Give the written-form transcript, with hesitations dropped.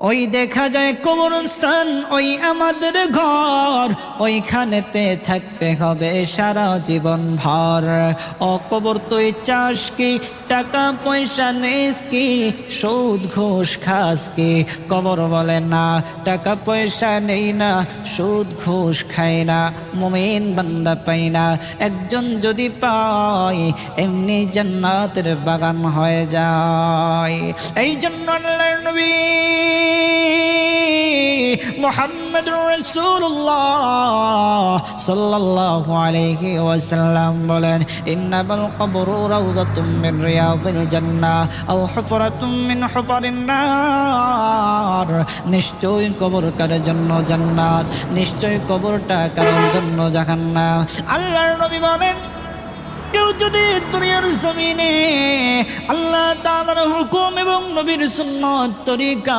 ওই দেখা যায় কবরস্থান, ওই আমাদের ঘর, ওইখানেতে থাকতে হবে সারা জীবন ভর। ও কবর তুই চাস কি, টাকা পয়সা নেস কি, সুদ ঘুষ খাস কি? কবর বলে না, টাকা পয়সা নেই না, সুদ ঘুষ খাই না, মুমিন বান্দা পাই না। একজন যদি পাই এমনি জান্নাতের বাগান হয়ে যায়। এই জন্য আল্লাহর নবী মুহাম্মদুর রাসূলুল্লাহ সাল্লাল্লাহু আলাইহি ওয়াসাল্লাম বলেন, ইন্নামাল কবরু রাউযাতুম মিন রিয়াদিল জান্নাহ আও হুফরাতুম মিন হুফারিন নার। নিশ্চয়ই কবর কার জন্য জান্নাত, নিশ্চয়ই কবরটা কার জন্য জাহান্নাম। আল্লাহর নবী বলেন, কেউ যদি দুনিয়ার জমিনে আল্লাহ তাআলার হুকুম এবং নবীর সুন্নাত তরিকা